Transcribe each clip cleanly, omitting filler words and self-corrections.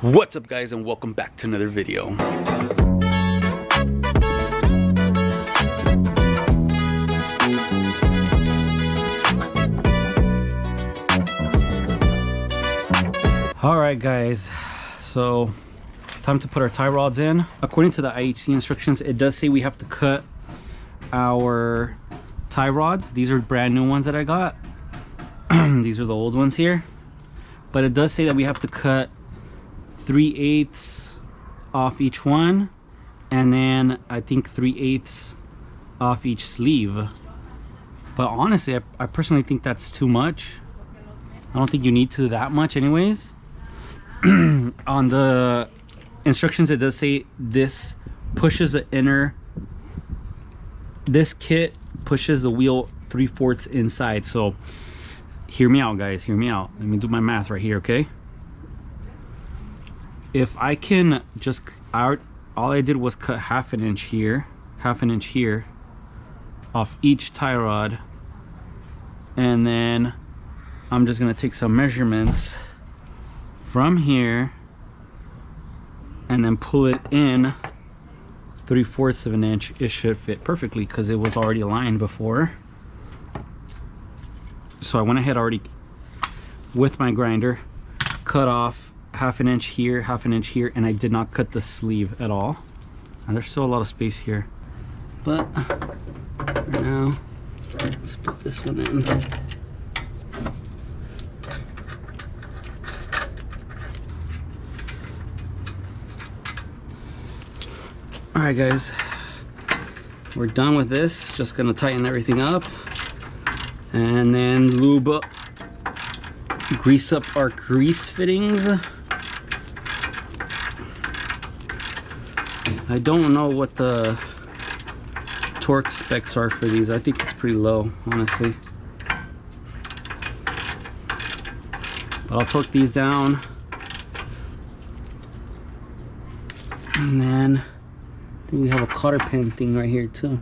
What's up, guys, and welcome back to another video. Alright guys, so time to put our tie rods in. According to the IHC instructions, it does say we have to cut our tie rods. These are brand new ones that I got. These are the old ones here, but it does say that we have to cut 3/8 off each one, and then I think 3/8 off each sleeve. But honestly, I personally think that's too much. I don't think you need to that much anyways. On the instructions, it does say this pushes the inner, this kit pushes the wheel 3/4 inside. So hear me out, guys, hear me out. Let me do my math right here, okay? If I can just all I did was cut half an inch here off each tie rod, and then I'm just gonna take some measurements from here and then pull it in 3/4 of an inch. It should fit perfectly because it was already aligned before. So I went ahead already with my grinder, cut off half an inch here, half an inch here, and I did not cut the sleeve at all. And there's still a lot of space here, but right now let's put this one in. Alright guys, we're done with this. Just gonna tighten everything up and then lube up, grease up our grease fittings. I don't know what the torque specs are for these. I think it's pretty low, honestly. But I'll torque these down, and then I think we have a cotter pin thing right here too.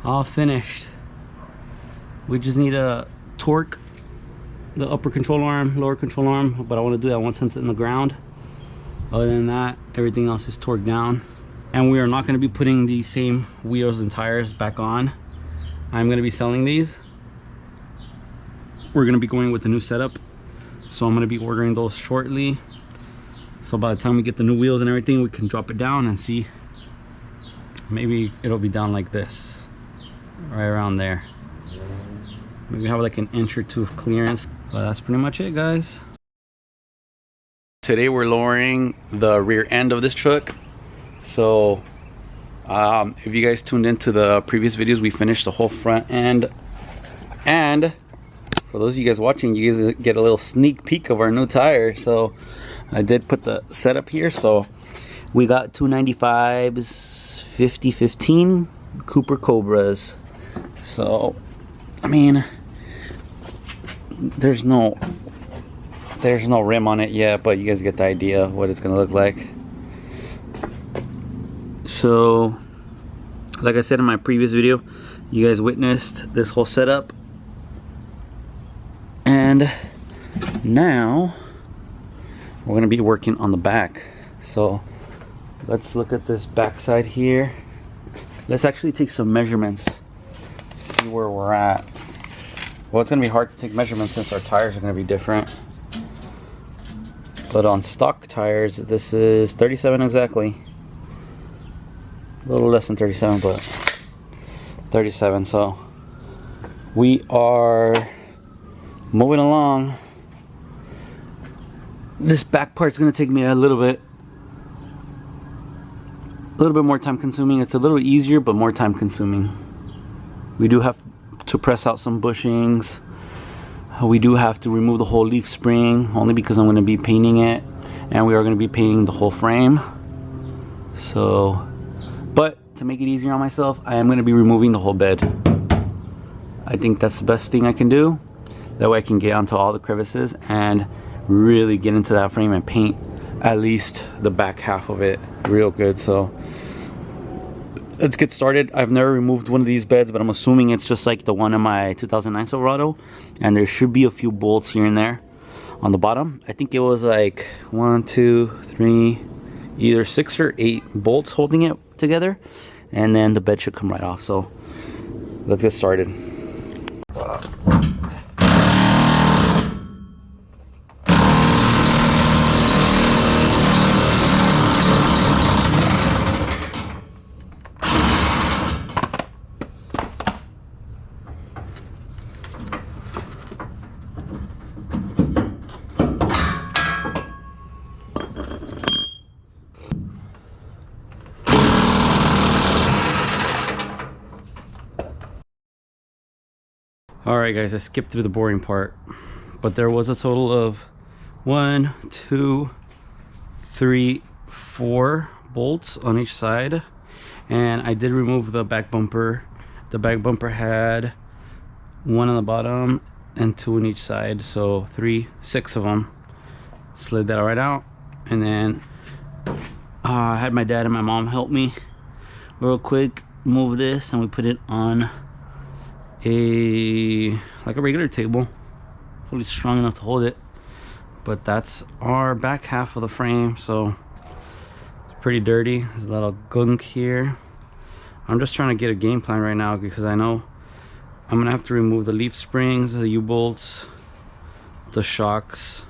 All finished. We just need to torque the upper control arm, lower control arm, but I want to do that once it's in the ground. Other than that, everything else is torqued down. And we are not going to be putting these same wheels and tires back on. I'm going to be selling these. We're going to be going with the new setup, so I'm going to be ordering those shortly. So by the time we get the new wheels and everything, we can drop it down and see. Maybe it'll be down like this, right around there. Maybe have like an inch or two of clearance. But that's pretty much it, guys. Today we're lowering the rear end of this truck. So if you guys tuned into the previous videos, we finished the whole front end. And for those of you guys watching, you guys get a little sneak peek of our new tire. So I did put the setup here. So we got 295s 50/15 Cooper Cobras. So I mean, there's no rim on it yet, but you guys get the idea of what it's gonna look like. So like I said in my previous video, you guys witnessed this whole setup, and now we're gonna be working on the back. So let's look at this back side here. Let's actually take some measurements, see where we're at. Well, it's gonna be hard to take measurements since our tires are gonna be different. But on stock tires, this is 37 exactly. A little less than 37, but 37. So we are moving along. This back part's gonna take me a little bit more time consuming. It's a little easier, but more time consuming. We do have to press out some bushings. We do have to remove the whole leaf spring, only because I'm going to be painting it, and we are going to be painting the whole frame. So, but to make it easier on myself, I am going to be removing the whole bed. I think that's the best thing I can do. That way I can get onto all the crevices and really get into that frame and paint at least the back half of it real good. So let's get started. I've never removed one of these beds, but I'm assuming it's just like the one in my 2009 Silverado, and there should be a few bolts here and there. on the bottom. I think it was like 1, 2, 3, either 6 or 8 bolts holding it together, and then the bed should come right off. So let's get started. Alright guys, I skipped through the boring part, but there was a total of 1, 2, 3, 4 bolts on each side, and I did remove the back bumper. The back bumper had 1 on the bottom and 2 on each side, so 6 of them. Slid that right out, and then I had my dad and my mom help me real quick move this, and we put it on like a regular table, fully strong enough to hold it. But that's our back half of the frame, so it's pretty dirty. There's a lot of gunk here. I'm just trying to get a game plan right now, because I know I'm gonna have to remove the leaf springs, the U-bolts, the shocks,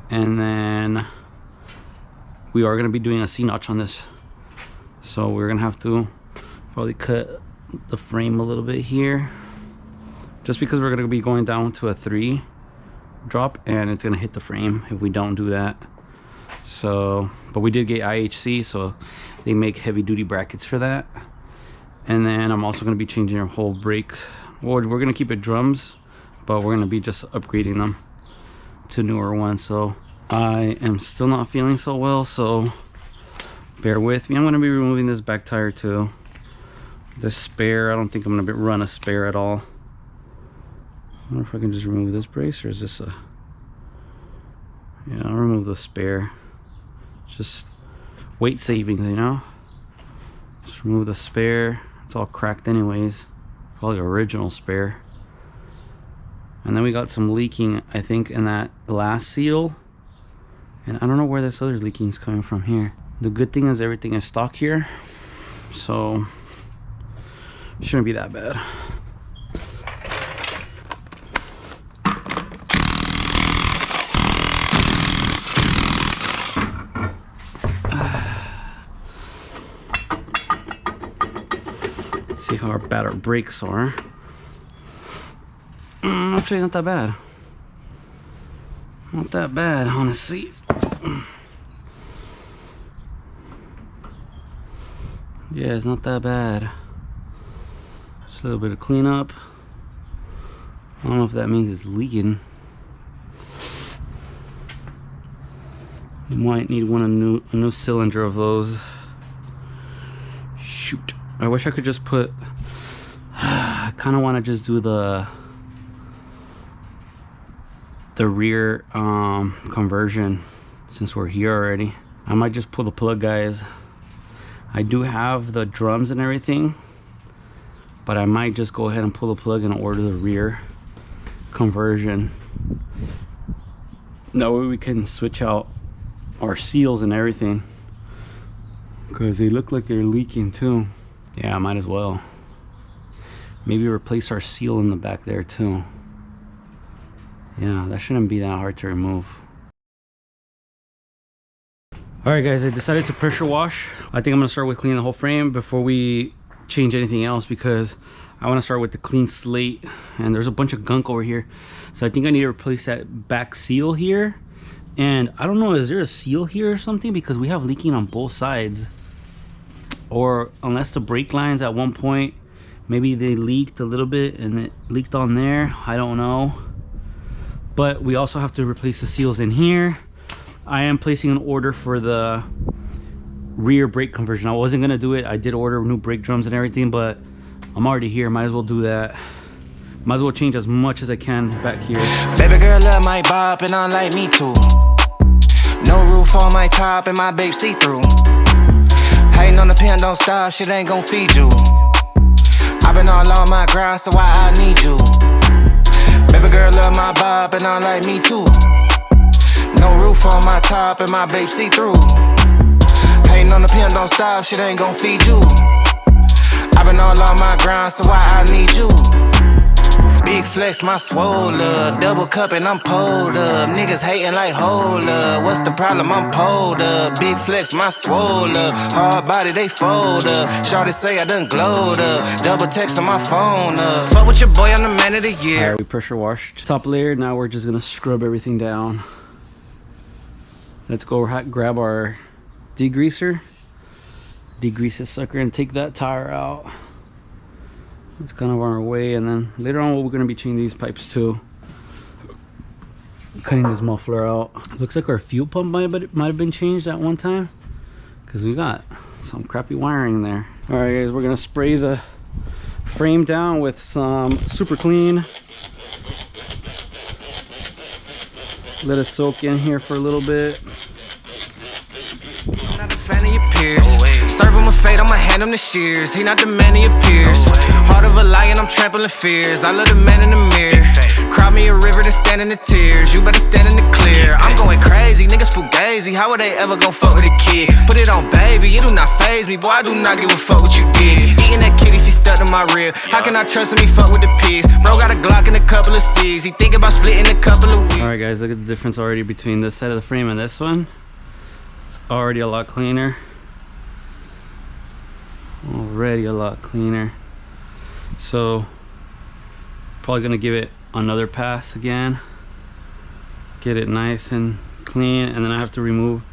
and then we are gonna be doing a C-notch on this, so we're gonna have to probably cut the frame a little bit here, just because we're going to be going down to a 3 drop, and it's going to hit the frame if we don't do that. So, but we did get IHC, so they make heavy duty brackets for that. And then I'm also going to be changing our whole brakes. Well, we're going to keep it drums, but we're going to be just upgrading them to newer ones. So I am still not feeling so well, so bear with me. I'm going to be removing this back tire too. The spare, I don't think I'm gonna run a spare at all. I wonder if I can just remove this brace, or is this a... Yeah, I'll remove the spare. Just weight savings, you know? Just remove the spare. It's all cracked anyways. Probably original spare. And then we got some leaking, I think, in that last seal. And I don't know where this other leaking is coming from here. The good thing is everything is stock here, so shouldn't be that bad. Let's see how bad our brakes are. Actually, not that bad. Not that bad, honestly. Yeah, it's not that bad. Just a little bit of cleanup. I don't know if that means it's leaking. You might need a new cylinder of those. Shoot. I wish I could just put... I kind of want to just do the rear conversion, since we're here already. I might just pull the plug, guys. I do have the drums and everything, but I might just go ahead and pull the plug and order the rear conversion. That way we can switch out our seals and everything, because they look like they're leaking too. Yeah, I might as well. Maybe replace our seal in the back there too. Yeah, that shouldn't be that hard to remove. Alright guys, I decided to pressure wash. I think I'm going to start with cleaning the whole frame before we change anything else, because I want to start with the clean slate, and there's a bunch of gunk over here. So I think I need to replace that back seal here. And I don't know, is there a seal here or something? Because we have leaking on both sides. Or unless the brake lines at one point, maybe they leaked a little bit and it leaked on there. I don't know. But we also have to replace the seals in here. I am placing an order for the rear brake conversion. I wasn't gonna do it. I did order new brake drums and everything, but I'm already here. Might as well do that. Might as well change as much as I can back here. Baby girl love my bop and I like me too. No roof on my top and my babe see through. Hating on the pen, don't stop, shit ain't gon' feed you. I've been all on my grind, so why I need you. Baby girl love my bob and I like me too. No roof on my top and my babe see through. Hating on the pen, don't stop, shit ain't gon' feed you. I been all on my grind, so why I need you? Big flex, my swole up. Double cup and I'm pulled up. Niggas hating like hold up. What's the problem? I'm pulled up. Big flex, my swole up. Hard body, they fold up. Shawty say I done glowed up. Double text on my phone up. Fuck with your boy, I'm the man of the year. Alright, we pressure washed top layer. Now we're just gonna scrub everything down. Let's go grab our degreaser. Degrease this sucker and take that tire out. It's kind of on our way, and then later on we're going to be changing these pipes too. Cutting this muffler out. Looks like our fuel pump might have been changed at one time, because we got some crappy wiring there. All right guys, we're going to spray the frame down with some super clean. Let it soak in here for a little bit. Not a fan of your peers. Serve him a fate, I'ma hand him the shears. He not the man of your peers. Heart of a lion, I'm trampling fears. I love the man in the mirror. Cry me a river to stand in the tears. You better stand in the clear. I'm going crazy, niggas fugazi. How would they ever gon' fuck with a kid? Put it on baby, it do not faze me. Boy, I do not give a fuck what you did. Eating that kitty, she stuck to my rib. How can I trust him? He fuck with the pigs. Bro got a Glock and a couple of C's. He think about splitting a couple of weeks. Alright guys, look at the difference already between this side of the frame and this one. It's already a lot cleaner. Already a lot cleaner. So probably gonna give it another pass again, get it nice and clean, and then I have to remove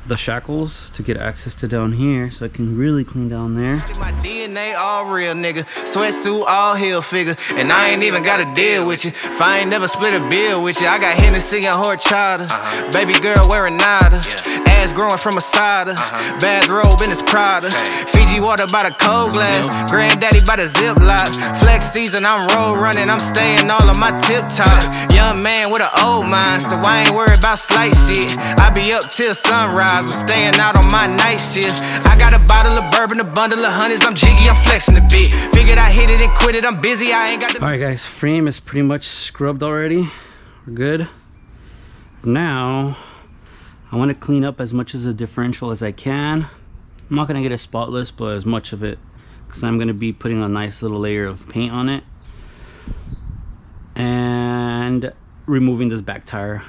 the shackles to get access to down here, so I can really clean down there. My DNA all real, nigga. Sweatsuit all heel figure, and I ain't even gotta deal with you. If I ain't never split a bill with you, I got Hennessy and horchata. Baby girl wearing nada, ass growing from a cider. Bathrobe in his Prada. Fiji water by the cold glass, granddaddy by the Ziploc. Flex season, I'm road running, I'm staying all on my tip top. Young man with an old mind, so I ain't worried about slight shit. I be up till sunrise. I'm staying out on my night shift. I got a bottle of bourbon, a bundle of honeys. I'm jiggy, I'm flexing a bit. Figured I hit it and quit it. I'm busy, I ain't got the... Alright guys, frame is pretty much scrubbed already. We're good. Now, I want to clean up as much of the differential as I can. I'm not going to get it spotless, but as much of it, because I'm going to be putting a nice little layer of paint on it. And removing this back tire.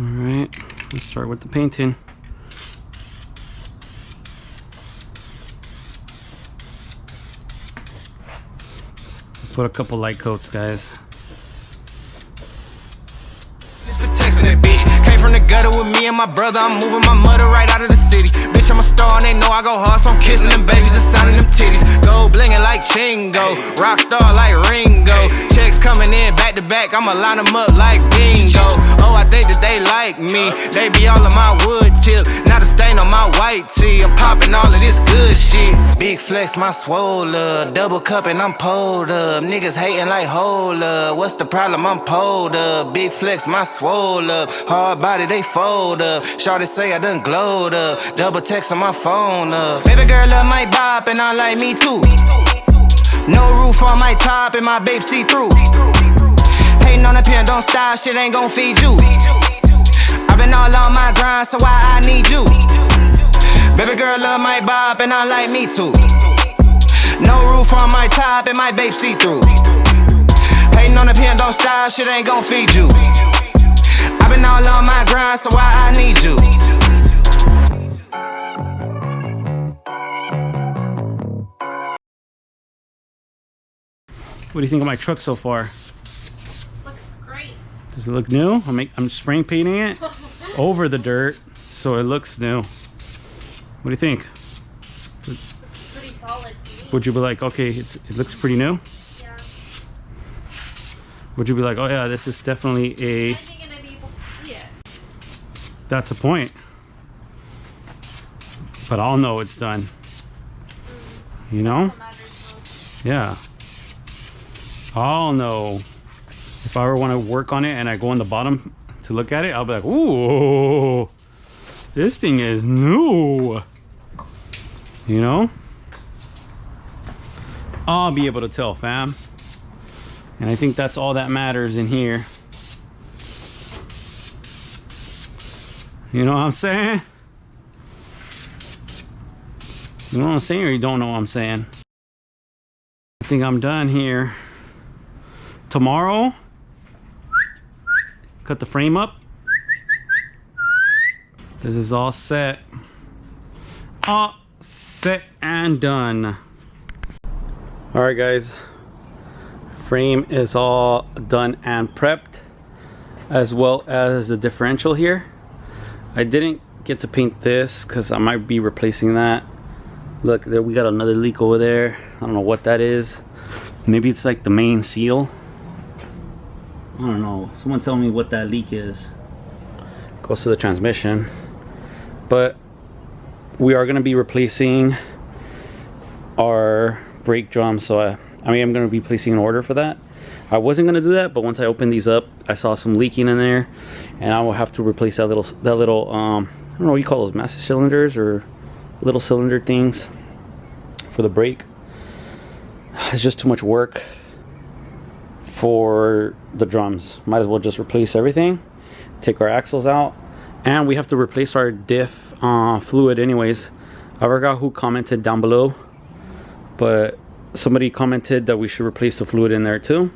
Alright, let's start with the painting. Put a couple light coats, guys. Just for texting that bitch. Came from the gutter with me and my brother. I'm moving my mother right out of the city. Bitch, I'm a star and they know I go hard, so I'm kissing them babies and signing them titties. Gold blinging like Chingo, rock star like Ringo. Checks coming in back to back, I'ma line them up like bingo. Oh, I think that they like me. They be all on my wood tip, not a stain on my white tee. I'm popping all of this good shit. Big flex, my swole up. Double cup and I'm pulled up. Niggas hating like hold up. What's the problem? I'm pulled up. Big flex, my swole up. Hard body, they fold up. Shawty say I done glowed up. Double text on my phone up. Baby girl love my bop and I like me too. No roof on my top and my babe see through. Hating on the pen, don't stop, shit ain't gon' feed you. I been all on my grind, so why I need you? Baby girl love my bop and I like me too. No roof on my top and my babe see through. Hating on the pen, don't stop, shit ain't gon' feed you. I been all on my grind, so why I need you? What do you think of my truck so far? Looks great. Does it look new? I'm spray painting it over the dirt, so it looks new. What do you think? Pretty solid to me. Would you be like, okay, it looks pretty new? Yeah. Would you be like, oh yeah, this is definitely a... When are you gonna be able to see it? That's the point. But I'll know it's done. You know? What matters most. Yeah. I'll know. If I ever want to work on it and I go on the bottom to look at it, I'll be like, ooh. This thing is new. You know? I'll be able to tell, fam. And I think that's all that matters in here. You know what I'm saying? You know what I'm saying, or you don't know what I'm saying? I think I'm done here. Tomorrow, cut the frame up. This is all set. All set and done. All right, guys. Frame is all done and prepped, as well as the differential here. I didn't get to paint this because I might be replacing that. Look, there we got another leak over there. I don't know what that is. Maybe it's like the main seal. I don't know. Someone tell me what that leak is. Goes to the transmission. But we are going to be replacing our brake drum, so I mean, I'm going to be placing an order for that. I wasn't going to do that, but once I opened these up, I saw some leaking in there, and I will have to replace that little I don't know what you call those, master cylinders or little cylinder things for the brake. It's just too much work for the drums. Might as well just replace everything, take our axles out, and we have to replace our diff fluid anyways. I forgot who commented down below, but somebody commented that we should replace the fluid in there too,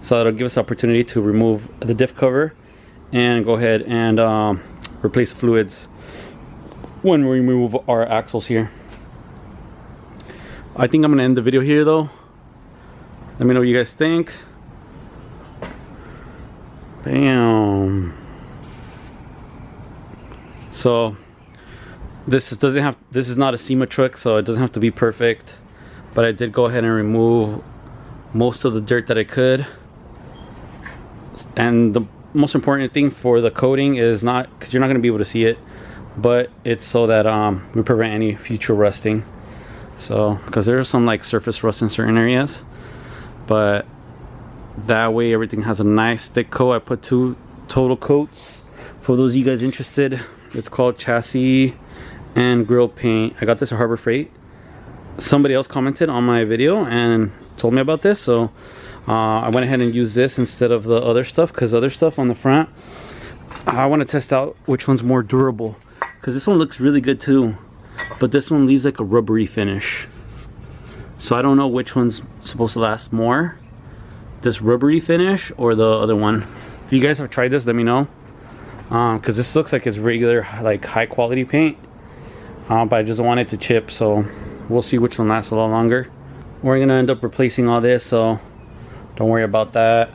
so it'll give us the opportunity to remove the diff cover and go ahead and replace the fluids when we remove our axles here. I think I'm gonna end the video here though. Let me know what you guys think. Bam. So this is not a SEMA truck, so it doesn't have to be perfect, but I did go ahead and remove most of the dirt that I could. And the most important thing for the coating is not, because you're not going to be able to see it, but it's so that we prevent any future rusting. So because there's some like surface rust in certain areas, but that way everything has a nice thick coat. I put 2 total coats for those of you guys interested. It's called chassis and grill paint. I got this at Harbor Freight. Somebody else commented on my video and told me about this, so I went ahead and used this instead of the other stuff, because other stuff on the front, I want to test out which one's more durable, because this one looks really good too, but this one leaves like a rubbery finish. So I don't know which one's supposed to last more, this rubbery finish or the other one. If you guys have tried this, let me know, because this looks like it's regular, like high quality paint, but I just want it to chip, so we'll see which one lasts a lot longer. We're gonna end up replacing all this, so don't worry about that.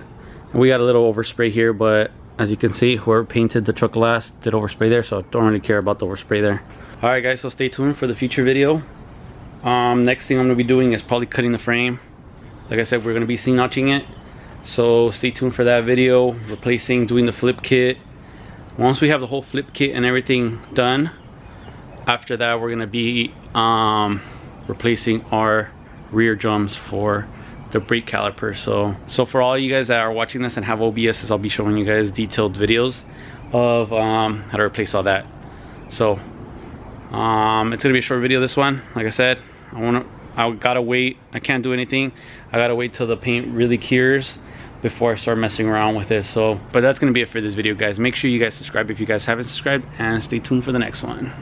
And we got a little overspray here, but as you can see, whoever painted the truck last did overspray there, so don't really care about the overspray there. All right guys, so stay tuned for the future video. Next thing I'm gonna be doing is probably cutting the frame. Like I said, we're gonna be C-notching it, so stay tuned for that video. Replacing, doing the flip kit. Once we have the whole flip kit and everything done, after that we're gonna be replacing our rear drums for the brake caliper. So for all you guys that are watching this and have OBSs, I'll be showing you guys detailed videos of how to replace all that. So it's gonna be a short video, this one. Like I said, I gotta wait. I can't do anything. I gotta wait till the paint really cures before I start messing around with it. So but that's gonna be it for this video, guys. Make sure you guys subscribe if you guys haven't subscribed, and stay tuned for the next one.